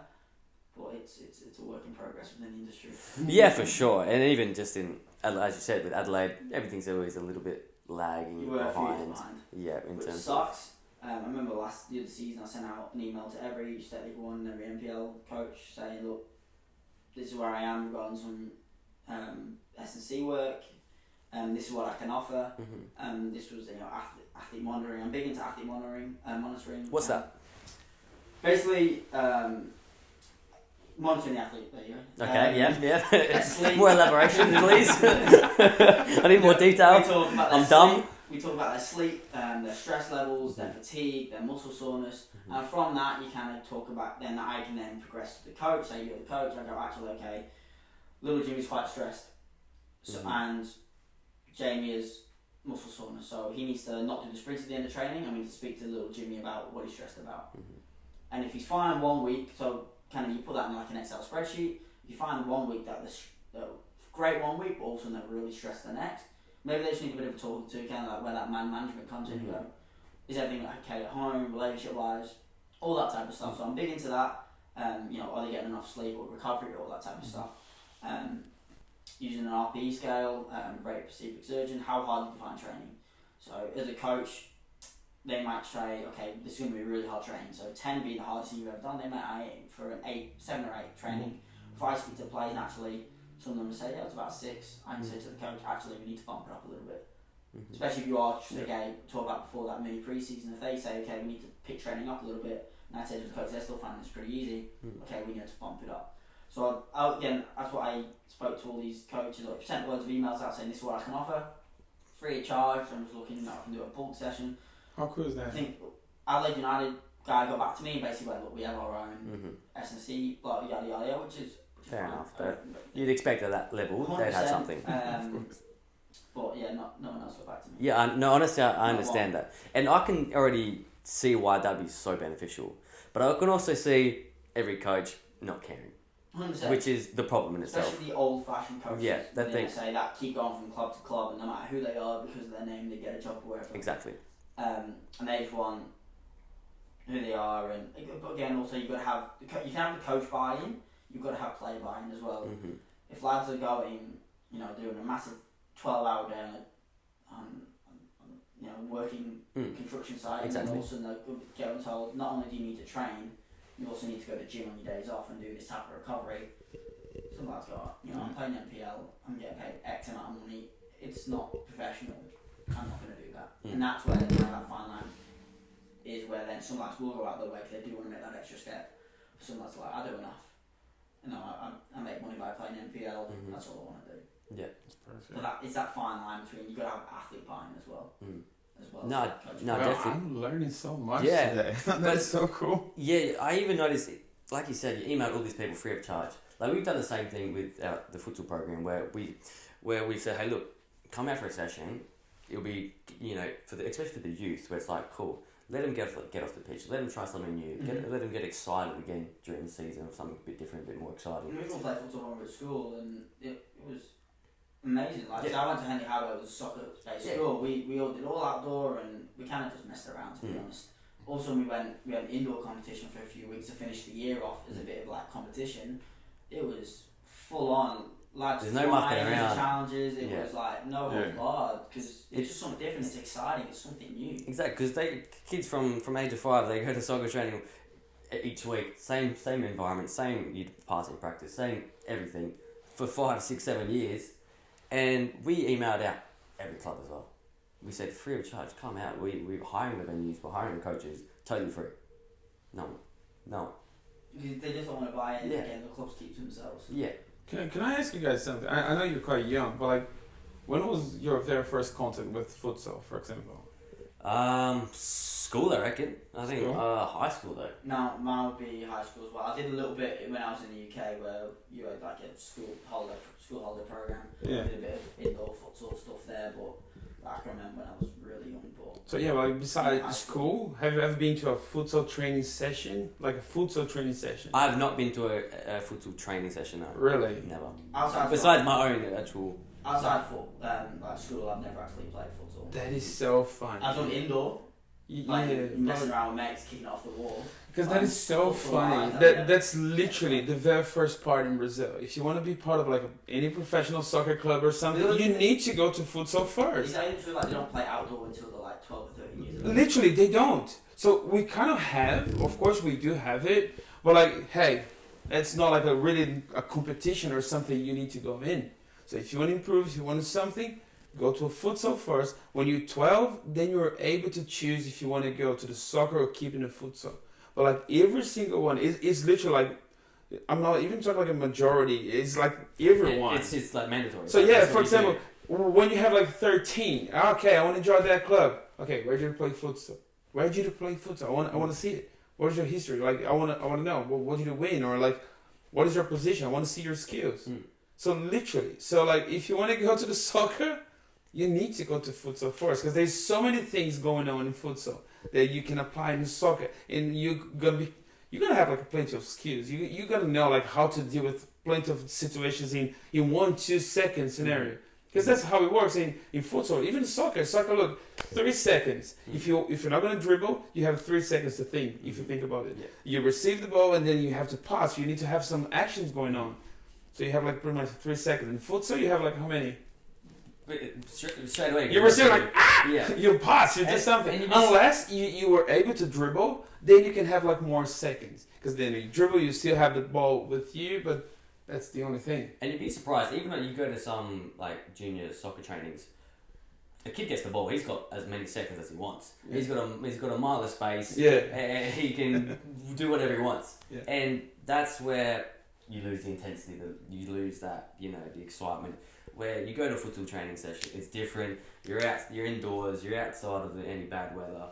but it's a work in progress within the industry. Yeah, for sure. And even just in, as you said, with Adelaide, everything's always a little bit lagging behind. Yeah, in terms sucks. I remember last year of the season I sent out an email to every State League 1 and every NPL coach saying, look, this is where I am regarding some S&C work, this is what I can offer. This was athlete monitoring. I'm big into athlete monitoring. What's that? Basically, monitoring the athlete. There you go. Okay, more elaboration, please. I need more detail. I'm dumb. We talk about their sleep, their stress levels, their fatigue, their muscle soreness, and from that you kind of talk about. Then I can then progress to the coach. Say you're the coach. I go, actually, okay, little Jimmy's quite stressed, and Jamie is muscle soreness, so he needs to not do the sprints at the end of training, and we need to speak to little Jimmy about what he's stressed about. And if he's fine 1 week, so kind of you put that in like an Excel spreadsheet. If you find 1 week that the great 1 week, but also they're really stressed the next, maybe they just need a bit of a talk to, kind of like where that man management comes in. You go, is everything okay at home, relationship wise, all that type of stuff. So I'm big into that. Are they getting enough sleep or recovery, all that type of stuff. Using an RPE scale, rate perceived exertion, how hard do you find training? So as a coach, they might say, okay, this is going to be really hard training. So 10 being the hardest thing you've ever done, they might aim for an 7 or 8 training. If I speak to the players, naturally, some of them will say, yeah, it's about 6. I can say to the coach, actually, we need to bump it up a little bit. Especially if you are, talk about before that mini preseason, if they say, okay, we need to pick training up a little bit, and I say to the coach, they're still finding this pretty easy, okay, we need to bump it up. So again, that's what I spoke to all these coaches, or sent loads of emails out saying this is what I can offer, free of charge. I'm just looking I can do a bulk session. How cool is that? I think Adelaide United guy got back to me and basically went, look, we have our own S&C, blah, yada yada, which is fair enough. You'd expect at that level they'd have something. But yeah, no one else got back to me. Yeah, no, honestly, I understand that, and I can already see why that'd be so beneficial. But I can also see every coach not caring. 100%. Which is the problem in itself. Especially the old-fashioned coaches. Yeah, they say that keep going from club to club, and no matter who they are, because of their name, they get a job or wherever. Exactly. And they just want who they are, and but again, also you've got to have you can have the coach buy-in, you've got to have player buy-in as well. If lads are going, doing a massive 12-hour day on working construction site, and then all of a sudden they're getting told not only do you need to train, you also need to go to the gym on your days off and do this type of recovery. Some lads go, I'm playing NPL, I'm getting paid X amount of money, it's not professional, I'm not going to do that. And that's where that fine line is, where then some lads will go out their way because they do want to make that extra step. Some lads are like, I do enough. I make money by playing NPL, that's all I want to do. Yeah. So it's that fine line between, you've got to have athlete buy-in as well. No, definitely. I'm learning so much today. That's so cool. Yeah, I even noticed, like you said, you emailed all these people free of charge. Like we've done the same thing with the futsal program where we said, hey, look, come out for a session, it'll be, especially for the youth, where it's like, cool, let them get off the pitch, let them try something new, let them get excited again during the season of something a bit different, a bit more exciting. We all played football when we were at school, and it was amazing. Like, 'cause I went to Henley Harbour, it was a soccer-based school. We all did all outdoor, and we kind of just messed around, to be honest. Also, we had an indoor competition for a few weeks to finish the year off as a bit of like competition. It was full on. Like, there's no mucking around. Challenges. It was like no holds barred, because it's just something different. It's exciting. It's something new. Exactly, because kids from age of 5, they go to soccer training each week. Same environment, same passing practice, same everything for 5, 6, 7 years, and we emailed out every club as well. We said free of charge, come out. We're hiring the venues, we're hiring the coaches, totally free. No. Because they just don't want to buy in. Again, the clubs keep to themselves. Yeah. Can I ask you guys something? I know you're quite young, but like, when was your very first contact with futsal, for example? School, I reckon. I think high school though. No, mine would be high school as well. I did a little bit when I was in the UK, where you had like a school holiday program. Yeah. I did a bit of indoor futsal stuff there, but I can remember when I was really young. But So yeah, like besides school, have you ever been to a futsal training session? Like a futsal training session? I have not been to a futsal training session, no. Really? Never. Outside my own actual... Outside like school, I've never actually played futsal. That is so fun. I've done indoor. Yeah, messing around with mates, kicking it off the wall. because that is so funny. That's literally the very first part in Brazil. If you want to be part of like any professional soccer club or something, you need to go to futsal first. Is that even true? Like, they don't play outdoor until they're like 12 or 13 years old? Literally, they don't. So we kind of have, of course, we do have it, but like, hey, it's not like a competition or something you need to go in. So if you want to improve, if you want something, go to a futsal first. When you're 12, then you're able to choose if you want to go to the soccer or keep in the futsal. But like every single one is literally like, I'm not even talking like a majority. It's like everyone. Yeah, it's like mandatory. So yeah, for example, when you have like 13, okay, I want to join that club. Okay, where did you play futsal? Where did you play futsal? I want to see it. What is your history? Like I want to know. What did you win? Or like, what is your position? I want to see your skills. So literally, like if you want to go to the soccer, you need to go to futsal first, because there's so many things going on in futsal that you can apply in soccer, and you're gonna have like plenty of skills. You gotta know like how to deal with plenty of situations in 1-2 second scenario, because that's how it works in futsal. Even soccer, look, 3 seconds. If you're not gonna dribble, you have 3 seconds to think. If you think about it, you receive the ball and then you have to pass. You need to have some actions going on. So you have like pretty much 3 seconds. In futsal, you have like how many? Straight away. You were still like, you pass, you do something. Unless you were able to dribble, then you can have like more seconds. Because then you dribble, you still have the ball with you, but that's the only thing. And you'd be surprised, even though you go to some like junior soccer trainings, a kid gets the ball, he's got as many seconds as he wants. Yeah. He's got a mile of space. Yeah. And he can do whatever he wants. Yeah. And that's where you lose the intensity, you lose that, the excitement. Where you go to a futsal training session, it's different. You're indoors, you're outside of any bad weather,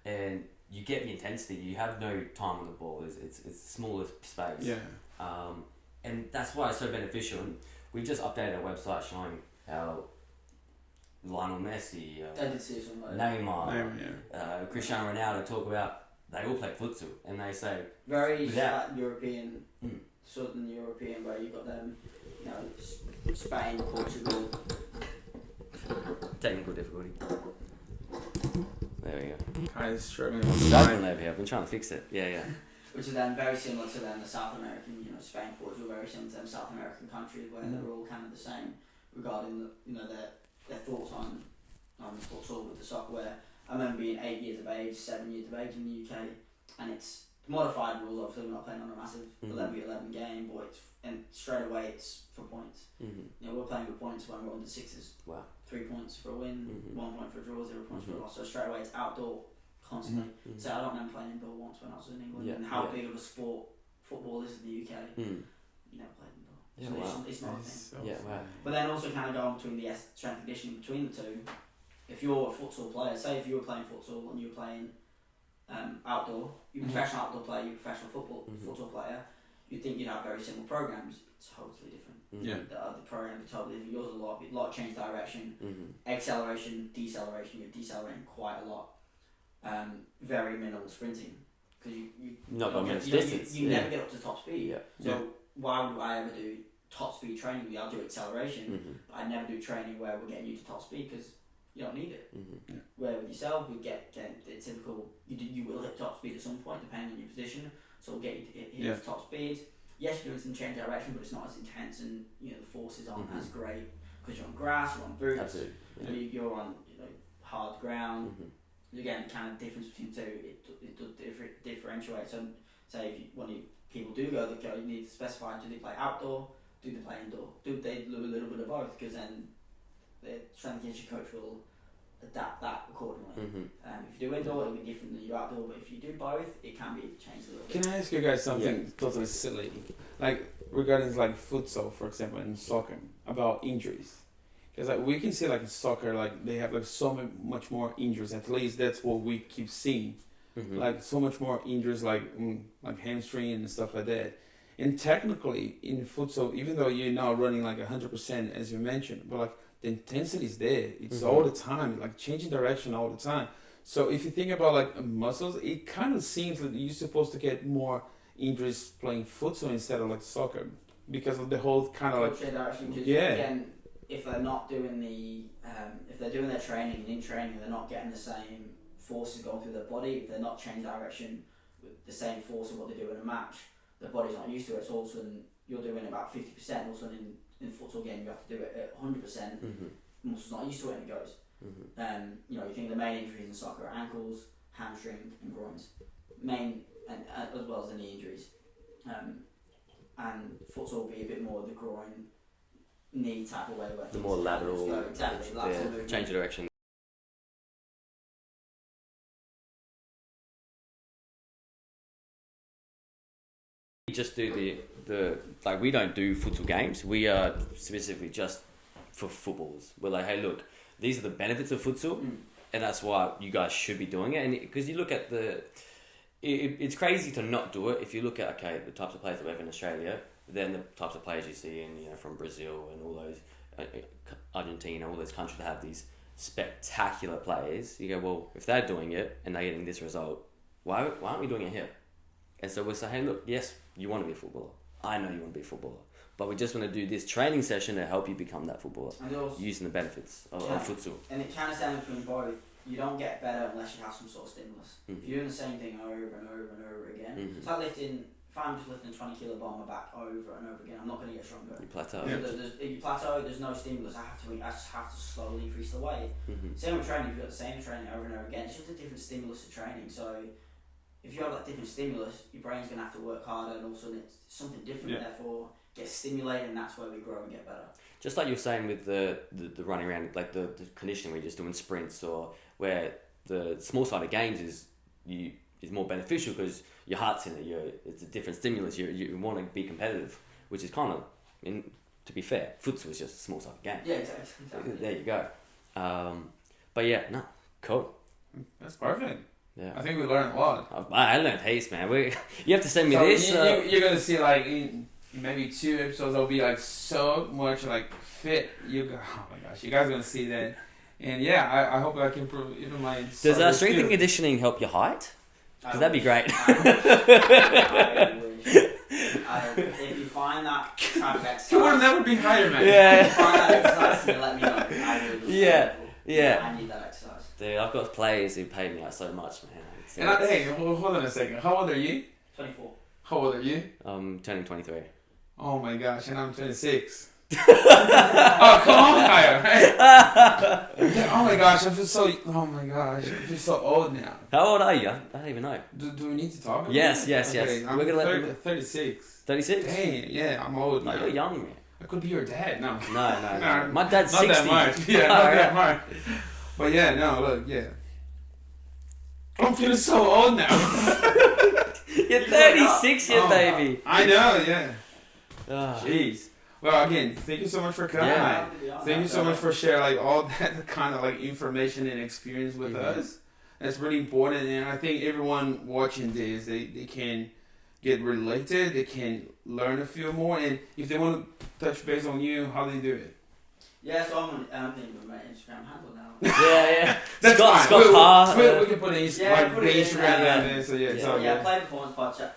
and you get the intensity. You have no time on the ball. It's the smallest space. Yeah. And that's why it's so beneficial. And we just updated our website showing how Lionel Messi, Neymar, Cristiano Ronaldo talk about, they all play futsal, and they say very European, Southern European, where you got them, Spain, Portugal. Technical difficulty. There we go. Kind of struggling. Struggling over here. I've been trying to fix it. Yeah. Which is then very similar to the South American, Spain, Portugal, very similar to them South American countries where they're all kind of the same regarding their thoughts on futsal with the soccer. Where I remember being 8 years of age, 7 years of age in the UK, and it's modified rules. Obviously, we're not playing on a massive 11v11 game, but straight away it's for points. We're playing with points when we're under sixes. Wow. 3 points for a win, 1 point for a draw, 0 points for a loss. So straight away it's outdoor constantly. So I don't remember playing indoor once when I was in England, and how big of a sport football is in the UK. You never played indoor. Yeah, so it's not a thing. So wow. But then also kind of going between the strength and conditioning between the two. If you're a futsal player, say if you were playing futsal and you were playing outdoor, you're a professional outdoor player, you're a professional futsal player, you'd think you'd have very similar programs. It's totally different. Yeah. The program at the top. Yours is a lot of change direction, acceleration, deceleration. You're decelerating quite a lot. Very minimal sprinting because you not going much distance. You never get up to top speed. Yeah. So why would I ever do top speed training? I'll do acceleration, but I never do training where we're getting you to top speed because you don't need it. Where with yourself, we get the typical. You will hit top speed at some point depending on your position. So we'll get you to hit top speed. Yes, you're doing some change direction, but it's not as intense, and the forces aren't as great because you're on grass, you're on boots. Absolutely. You're on hard ground. Again, the kind of difference between the two, it does differentiate. So, say if when people do go, you need to specify: do they play outdoor? Do they play indoor? Do they do a little bit of both? Because then the strength and conditioning coach will adapt that accordingly. If you do indoor, it'll be different than your outdoor. But if you do both, it can be changed a little bit. Can I ask you guys something totally silly, like regarding like futsal, for example, in soccer, about injuries? Because like we can see like in soccer, like they have like so much more injuries. At least that's what we keep seeing, like so much more injuries, like hamstring and stuff like that. And technically in futsal, even though you're not running like 100% as you mentioned, but like the intensity is there. It's all the time, like changing direction all the time. So if you think about like muscles, it kind of seems that you're supposed to get more injuries playing futsal instead of like soccer because of the whole kind of like again, if they're not doing if they're doing their training and in training they're not getting the same forces going through their body, if they're not changing direction with the same force of what they do in a match, their body's not used to it. So all of a sudden you're doing about 50%, all of a sudden in a futsal game you have to do it at 100%. Muscles not used to it and it goes. You think the main injuries in soccer are ankles, hamstring and groins, as well as the knee injuries. And futsal will be a bit more the groin, knee type of way where the more lateral, change of direction. We just do the like we don't do futsal games. We are specifically just for footballers. We're like, hey, look, these are the benefits of futsal, and that's why you guys should be doing it. And because you look at it's crazy to not do it. If you look at the types of players that we have in Australia, then the types of players you see in from Brazil and all those Argentina, all those countries that have these spectacular players. You go, well, if they're doing it and they're getting this result, why aren't we doing it here? And so we'll say, hey, look, yes, you want to be a footballer. I know you want to be a footballer. But we just want to do this training session to help you become that footballer, using the benefits of futsal. And it kind of stands between both. You don't get better unless you have some sort of stimulus. If you're doing the same thing over and over and over again, it's like lifting. If I'm just lifting a 20 kilo bar on my back over and over again, I'm not going to get stronger. You plateau. If you plateau, there's no stimulus. I just have to slowly increase the weight. Same with training. If you've got the same training over and over again, it's just a different stimulus to training. So if you have that different stimulus, your brain's going to have to work harder, and all of a sudden it's something different. Therefore, get stimulated, and that's where we grow and get better. Just like you're saying with the running around, like the conditioning, we're just doing sprints, or where the small sided games is more beneficial because your heart's in it. It's a different stimulus. You want to be competitive, which is kind of, to be fair, futsal is just a small sided game. Yeah, exactly. There you go. But yeah, no, cool. That's perfect. Yeah, I think we learned a lot. I learned heaps, man. You have to send me this. You're gonna see like in maybe 2 episodes there'll be like so much like fit. Oh my gosh, you guys are gonna see that. And yeah, I hope I can improve even my. Does strength and conditioning help your height? Because that'd be great. If you find that type of exercise, you will never be higher, man. Yeah. If you find that exercise, let me know. Yeah. I need that exercise. Dude, I've got players who pay me out so much, man. Hey, hold on a second. How old are you? 24. How old are you? I'm turning 23. Oh my gosh, and I'm 26. Oh, come on, Kyle. Hey. Oh my gosh, I feel so old now. How old are you? I don't even know. Do we need to talk about Yes. Okay, I'm We're gonna 36. 36? Dang, yeah, I'm old now. No, you're young, man. I could be your dad. No. No. My dad's not 60. That much. Yeah, not that much. But yeah, no, look, yeah. I'm feeling so old now. You're 36, you baby. I know, yeah. Oh. Jeez. Well, again, thank you so much for coming. Yeah. Thank you so much for sharing like all that kind of like information and experience with us. That's really important, and I think everyone watching this, they can get related, they can learn a few more, and if they want to touch base on you, how do they do it? Yeah, so I'm thinking of my Instagram handle now. Yeah. That's fine. Scott Parr. We can put it in put it in, Instagram there. So yeah, it's all good. Play Performance Podcast.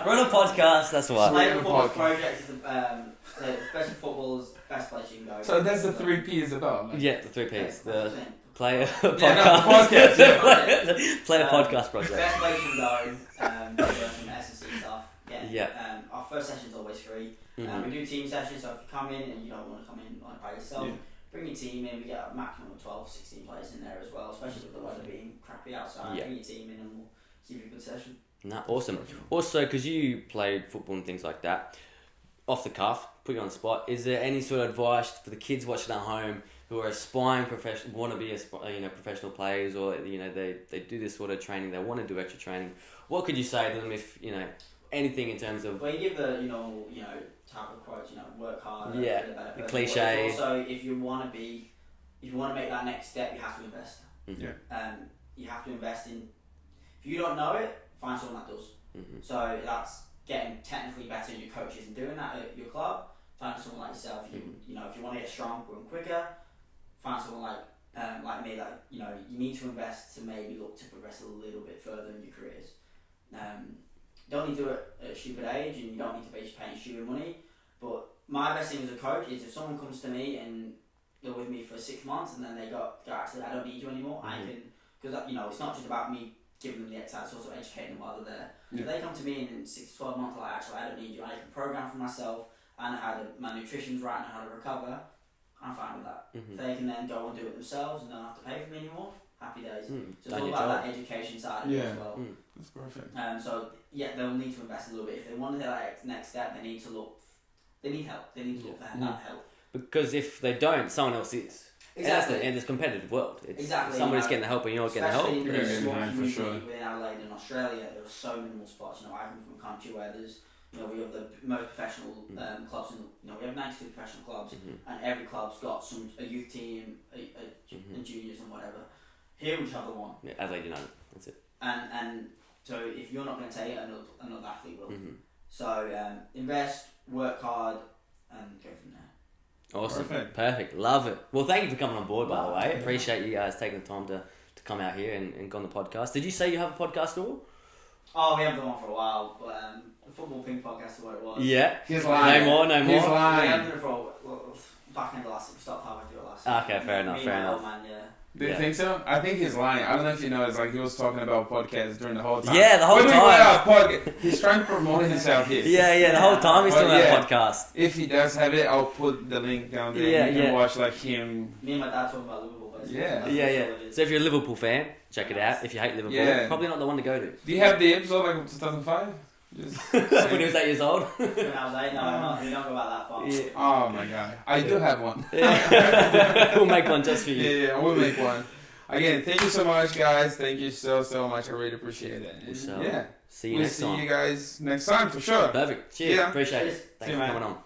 We're on a podcast, that's why. Play Performance Project is the best football's best place you can go. So that's the 3 P's about. Like. Yeah, the 3 P's. The player podcast. Player podcast project. Best place you can go. Learn some S&C stuff. Yeah. Our first session is always free. We do team sessions, so if you come in and you don't want to come in by yourself, bring your team in. We get a maximum of 12, 16 players in there as well, especially with the weather being crappy outside. Bring your team in and we'll give you a good session. Nah, awesome. Also, because you played football and things like that, off the cuff, put you on the spot, is there any sort of advice for the kids watching at home who are aspiring want to be professional players, or they do this sort of training, they want to do extra training? What could you say to them if anything in terms of? Well, you give the type of quotes, work hard. The cliche. Also, if you want to make that next step, you have to invest. Mm-hmm. You have to invest in. If you don't know it, find someone that does. Mm-hmm. So that's getting technically better in your coaches and doing that at your club. Find someone like yourself. If you want to get stronger and quicker, find someone like me. That you need to invest to maybe look to progress a little bit further in your careers. Don't need to do it at a stupid age, and you don't need to be paying stupid money. But my best thing as a coach is if someone comes to me and they're with me for 6 months and then they go actually I don't need you anymore. I can, because it's not just about me giving them the exercise, it's also educating them while they're there. If they come to me and in 6 to 12 months like actually I don't need you, I can program for myself, I know how my nutrition's right, I know how to recover, I'm fine with that. If they can then go and do it themselves and don't have to pay for me anymore, happy days. So it's all about that education side of it as well. That's perfect. So they'll need to invest a little bit. If they want to take that next step, they need help. They need to look for that help. Because if they don't, someone else is. Exactly. And it's a competitive world. Exactly. Somebody's getting the help and you're not getting the help. Especially in the small community within Adelaide and Australia, there are so many more spots. I come from a country where there's, we have the most professional clubs, and we have 92 professional clubs, and every club's got a youth team, and juniors and whatever. Here we just have the one. Yeah, Adelaide United. That's it. And so if you're not going to take it, another athlete will. So invest, work hard, and go from there. Awesome. Perfect. Love it. Well, thank you for coming on board, by the way. Appreciate you guys taking the time to come out here and go on the podcast. Did you say you have a podcast at all? Oh, we haven't done one for a while, but the Football Ping podcast is what it was. Yeah. He's lying. No more. He's lying. We haven't done it for back in the last, we stopped halfway through it last. Okay, fair enough. Man, Do you think so? I think he's lying. I don't know if you know, it's like he was talking about podcasts during the whole time. Yeah, the whole time. He's trying to promote himself here. Yeah, the whole time he's talking about podcast. If he does have it, I'll put the link down there. Yeah, you can watch him. Me and my dad talking about Liverpool, basically. Yeah. So if you're a Liverpool fan, check it out. If you hate Liverpool, probably not the one to go to. Do you have the episode like 2005? When he was 8 years old? When I was 8, no, we don't go about that far. Yeah. Oh my god. I do have one. We'll make one just for you. Yeah, we'll make one. Again, thank you so much, guys. Thank you so much. I really appreciate it. And See you next time. We'll see you guys next time for sure. Perfect. Cheers. Yeah. Appreciate it. Thanks for coming on.